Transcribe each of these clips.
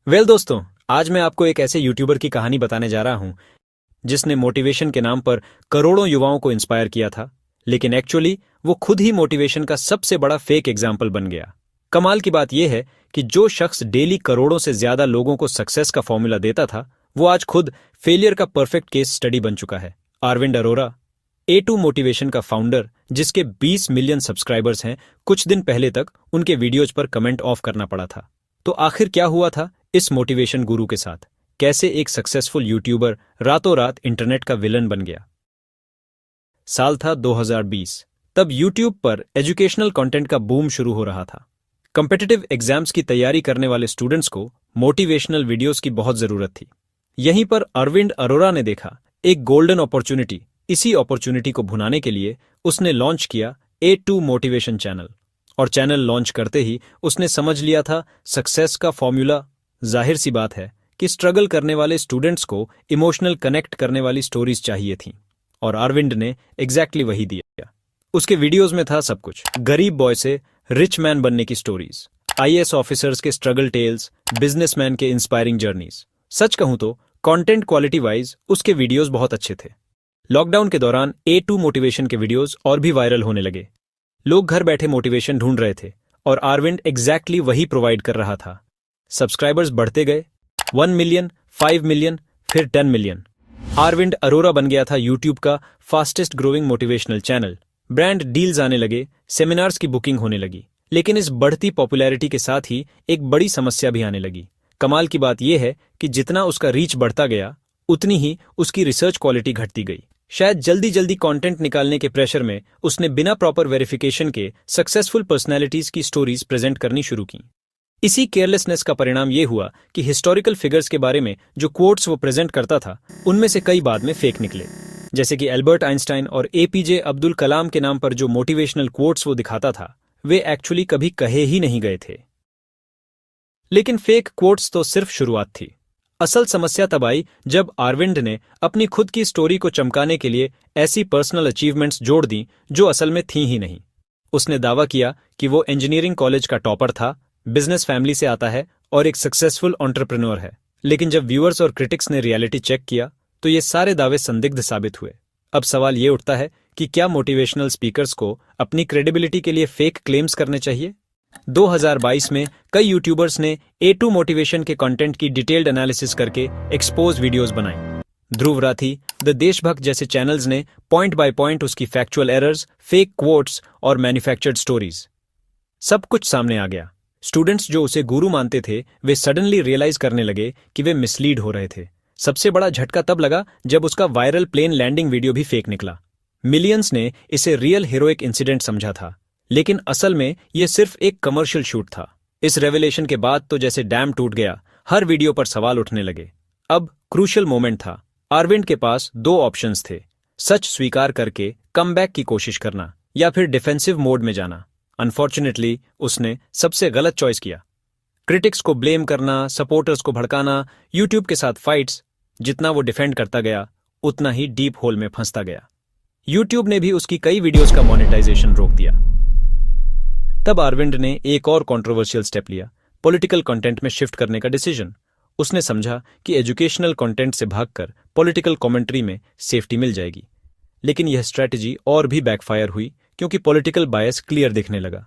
दोस्तों, आज मैं आपको एक ऐसे यूट्यूबर की कहानी बताने जा रहा हूं जिसने मोटिवेशन के नाम पर करोड़ों युवाओं को इंस्पायर किया था, लेकिन एक्चुअली वो खुद ही मोटिवेशन का सबसे बड़ा फेक एग्जाम्पल बन गया। कमाल की बात यह है कि जो शख्स डेली करोड़ों से ज्यादा लोगों को सक्सेस का फॉर्मूला देता था, वो आज खुद फेलियर का परफेक्ट केस स्टडी बन चुका है। अरविंद अरोरा, A2 मोटिवेशन का फाउंडर, जिसके 20 मिलियन सब्सक्राइबर्स हैं, कुछ दिन पहले तक उनके वीडियोज पर कमेंट ऑफ करना पड़ा था। तो आखिर क्या हुआ था इस मोटिवेशन गुरु के साथ? कैसे एक सक्सेसफुल यूट्यूबर रातों रात इंटरनेट का विलन बन गया? साल था 2020। तब यूट्यूब पर एजुकेशनल कंटेंट का बूम शुरू हो रहा था। कॉम्पिटिटिव एग्जाम्स की तैयारी करने वाले स्टूडेंट्स को मोटिवेशनल वीडियोस की बहुत जरूरत थी। यहीं पर अरविंद अरोरा ने देखा एक गोल्डन अपॉर्चुनिटी। इसी अपॉर्चुनिटी को भुनाने के लिए उसने लॉन्च किया A2 मोटिवेशन चैनल। और चैनल लॉन्च करते ही उसने समझ लिया था सक्सेस का फॉर्मूला। जाहिर सी बात है कि स्ट्रगल करने वाले स्टूडेंट्स को इमोशनल कनेक्ट करने वाली स्टोरीज चाहिए थी, और अरविंद ने एग्जैक्टली वही दिया। उसके वीडियोस में था सब कुछ। गरीब बॉय से रिच मैन बनने की स्टोरीज, IAS ऑफिसर्स के स्ट्रगल टेल्स, बिजनेसमैन के इंस्पायरिंग जर्नीज। सच कहूं तो कंटेंट क्वालिटी वाइज उसके वीडियोस बहुत अच्छे थे। लॉकडाउन के दौरान A2 मोटिवेशन के वीडियोस और भी वायरल होने लगे। लोग घर बैठे मोटिवेशन ढूंढ रहे थे और अरविंद एग्जैक्टली वही प्रोवाइड कर रहा था। सब्सक्राइबर्स बढ़ते गए, 1 मिलियन, 5 मिलियन, फिर 10 मिलियन। अरविंद अरोरा बन गया था यूट्यूब का fastest growing motivational channel. Brand deals आने लगे, सेमिनार्स की बुकिंग होने लगी। लेकिन इस बढ़ती पॉपुलैरिटी के साथ ही एक बड़ी समस्या भी आने लगी। कमाल की बात यह है कि जितना उसका रीच बढ़ता गया, उतनी ही उसकी रिसर्च क्वालिटी घटती गई। शायद जल्दी जल्दी कंटेंट निकालने के प्रेशर में उसने बिना प्रॉपर वेरिफिकेशन के सक्सेसफुल पर्सनैलिटीज की स्टोरीज प्रेजेंट करनी शुरू की। इसी केयरलेसनेस का परिणाम यह हुआ कि हिस्टोरिकल फिगर्स के बारे में जो कोट्स वो प्रेजेंट करता था, उनमें से कई बाद में फेक निकले। जैसे कि एल्बर्ट आइंस्टाइन और APJ अब्दुल कलाम के नाम पर जो मोटिवेशनल कोट्स वो दिखाता था, वे एक्चुअली कभी कहे ही नहीं गए थे। लेकिन फेक कोट्स तो सिर्फ शुरुआत थी। असल समस्या तब आई जब अरविंद ने अपनी खुद की स्टोरी को चमकाने के लिए ऐसी पर्सनल अचीवमेंट्स जोड़ दी जो असल में थी ही नहीं। उसने दावा किया कि वो इंजीनियरिंग कॉलेज का टॉपर था, बिजनेस फैमिली से आता है और एक सक्सेसफुल एंटरप्रेन्योर है। लेकिन जब व्यूअर्स और क्रिटिक्स ने रियलिटी चेक किया तो ये सारे दावे संदिग्ध साबित हुए। अब सवाल ये उठता है कि क्या मोटिवेशनल स्पीकर्स को अपनी क्रेडिबिलिटी के लिए फेक क्लेम्स करने चाहिए? 2022 में कई यूट्यूबर्स ने A2 मोटिवेशन के कंटेंट की डिटेल्ड एनालिसिस करके एक्सपोज वीडियोस बनाई। ध्रुव राठी, द देशभक्त जैसे चैनल्स ने पॉइंट बाय पॉइंट उसकी फैक्चुअल एरर्स, फेक क्वोट्स और मैन्युफैक्चर्ड स्टोरीज, सब कुछ सामने आ गया। स्टूडेंट्स जो उसे गुरु मानते थे, वे सडनली रियलाइज करने लगे कि वे मिसलीड हो रहे थे। सबसे बड़ा झटका तब लगा जब उसका वायरल प्लेन लैंडिंग वीडियो भी फेक निकला। मिलियंस ने इसे रियल हीरोइक इंसिडेंट समझा था, लेकिन असल में यह सिर्फ एक कमर्शियल शूट था। इस रेवलेशन के बाद तो जैसे डैम टूट गया, हर वीडियो पर सवाल उठने लगे। अब क्रूशियल मोमेंट था। अरविंद के पास दो ऑप्शंस थे, सच स्वीकार करके कमबैक की कोशिश करना या फिर डिफेंसिव मोड में जाना। अनफॉर्चुनेटली उसने सबसे गलत चॉइस किया। क्रिटिक्स को ब्लेम करना, सपोर्टर्स को भड़काना, यूट्यूब के साथ फाइट्स। जितना वो डिफेंड करता गया, उतना ही डीप होल में फंसता गया। यूट्यूब ने भी उसकी कई वीडियोस का मोनेटाइजेशन रोक दिया। तब अरविंद ने एक और कंट्रोवर्शियल स्टेप लिया, पॉलिटिकल कंटेंट में शिफ्ट करने का डिसीजन। उसने समझा कि एजुकेशनल कंटेंट से भागकर पॉलिटिकल कमेंट्री में सेफ्टी मिल जाएगी। लेकिन यह स्ट्रैटेजी और भी बैकफायर हुई, क्योंकि पॉलिटिकल बायस क्लियर दिखने लगा।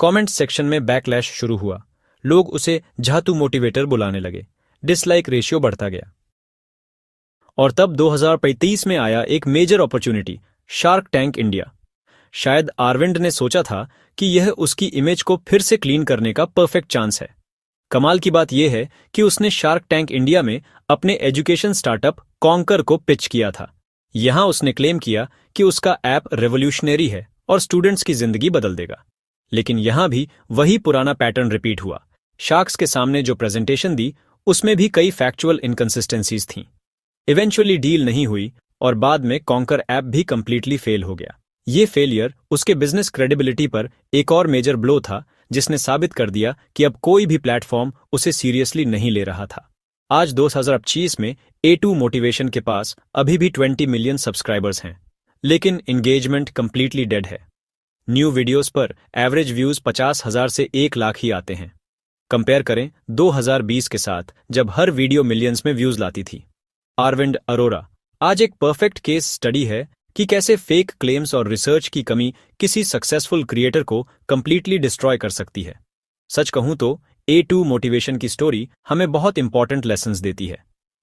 कमेंट सेक्शन में बैकलैश शुरू हुआ। लोग उसे झातू मोटिवेटर बुलाने लगे। डिसलाइक रेशियो बढ़ता गया। और तब 2035 में आया एक major opportunity, Shark Tank India. शायद अरविंद ने सोचा था कि यह उसकी इमेज को फिर से क्लीन करने का परफेक्ट चांस है। कमाल की बात यह है कि उसने शार्क टैंक इंडिया में अपने एजुकेशन स्टार्टअप कॉन्कर को पिच किया था। यहां उसने क्लेम किया कि उसका ऐप रेवोल्यूशनरी है और स्टूडेंट्स की जिंदगी बदल देगा। लेकिन यहां भी वही पुराना पैटर्न रिपीट हुआ। शार्क्स के सामने जो प्रेजेंटेशन दी, उसमें भी कई फैक्चुअल इनकंसिस्टेंसीज थीं। इवेंचुअली डील नहीं हुई और बाद में कॉन्कर ऐप भी कंप्लीटली फेल हो गया। ये फेलियर उसके बिजनेस क्रेडिबिलिटी पर एक और मेजर ब्लो था, जिसने साबित कर दिया कि अब कोई भी प्लेटफॉर्म उसे सीरियसली नहीं ले रहा था। आज 2025 में A2 मोटिवेशन के पास अभी भी 20 मिलियन सब्सक्राइबर्स हैं, लेकिन एंगेजमेंट कंप्लीटली डेड है। न्यू वीडियोस पर एवरेज व्यूज 50,000 से 1 लाख ही आते हैं। कंपेयर करें 2020 के साथ, जब हर वीडियो मिलियंस में व्यूज लाती थी। अरविंद अरोरा आज एक परफेक्ट केस स्टडी है कि कैसे फेक क्लेम्स और रिसर्च की कमी किसी सक्सेसफुल क्रिएटर को कंप्लीटली डिस्ट्रॉय कर सकती है। सच कहूं तो A2 मोटिवेशन की स्टोरी हमें बहुत इंपॉर्टेंट लेसन्स देती है।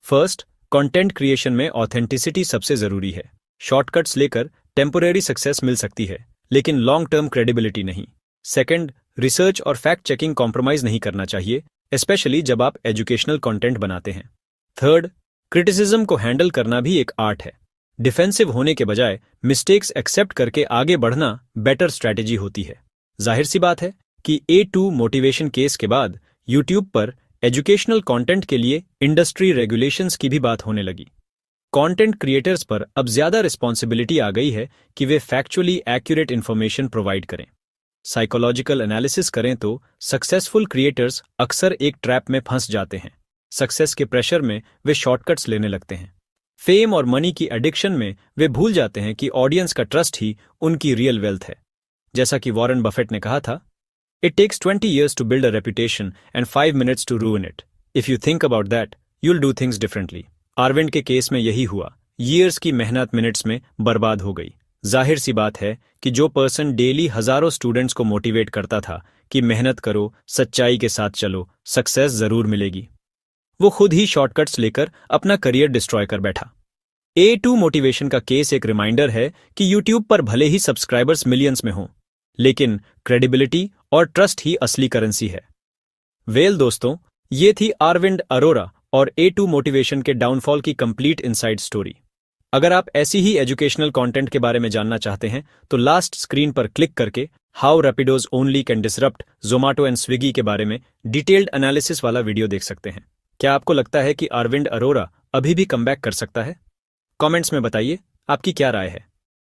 फर्स्ट, कंटेंट क्रिएशन में ऑथेंटिसिटी सबसे जरूरी है। शॉर्टकट्स लेकर टेम्पोरेरी सक्सेस मिल सकती है, लेकिन लॉन्ग टर्म क्रेडिबिलिटी नहीं। सेकंड, रिसर्च और फैक्ट चेकिंग कॉम्प्रोमाइज नहीं करना चाहिए, स्पेशली जब आप एजुकेशनल कंटेंट बनाते हैं। थर्ड, क्रिटिसिज्म को हैंडल करना भी एक आर्ट है। डिफेंसिव होने के बजाय मिस्टेक्स एक्सेप्ट करके आगे बढ़ना बेटर स्ट्रैटेजी होती है। जाहिर सी बात है कि A2 मोटिवेशन केस के बाद यूट्यूब पर एजुकेशनल कंटेंट के लिए इंडस्ट्री रेगुलेशंस की भी बात होने लगी। कंटेंट क्रिएटर्स पर अब ज्यादा रिस्पॉन्सिबिलिटी आ गई है कि वे फैक्चुअली एक्यूरेट इंफॉर्मेशन प्रोवाइड करें। साइकोलॉजिकल एनालिसिस करें तो सक्सेसफुल क्रिएटर्स अक्सर एक ट्रैप में फंस जाते हैं। सक्सेस के प्रेशर में वे शॉर्टकट्स लेने लगते हैं। फेम और मनी की एडिक्शन में वे भूल जाते हैं कि ऑडियंस का ट्रस्ट ही उनकी रियल वेल्थ है। जैसा कि वॉरेन बफेट ने कहा था, it takes 20 years to build a reputation and 5 minutes to ruin it. If you think about that, you'll do things differently. Arvind के केस में यही हुआ। ईयर्स की मेहनत मिनट्स में बर्बाद हो गई। जाहिर सी बात है कि जो पर्सन डेली हजारों स्टूडेंट्स को मोटिवेट करता था कि मेहनत करो, सच्चाई के साथ चलो, सक्सेस जरूर मिलेगी, वो खुद ही शॉर्टकट्स लेकर अपना करियर डिस्ट्रॉय कर बैठा। A2 मोटिवेशन का केस एक रिमाइंडर है कि यूट्यूब पर भले ही सब्सक्राइबर्स मिलियंस में हों, लेकिन क्रेडिबिलिटी और ट्रस्ट ही असली करेंसी है। वेल दोस्तों, ये थी अरविंद अरोरा और A2 मोटिवेशन के डाउनफॉल की कंप्लीट इनसाइड स्टोरी। अगर आप ऐसी ही एजुकेशनल कंटेंट के बारे में जानना चाहते हैं तो लास्ट स्क्रीन पर क्लिक करके how Rapido's only can disrupt Zomato and Swiggy के बारे में डिटेल्ड एनालिसिस वाला वीडियो देख सकते हैं। क्या आपको लगता है कि अरविंद अरोरा अभी भी कमबैक कर सकता है? कमेंट्स में बताइए आपकी क्या राय है।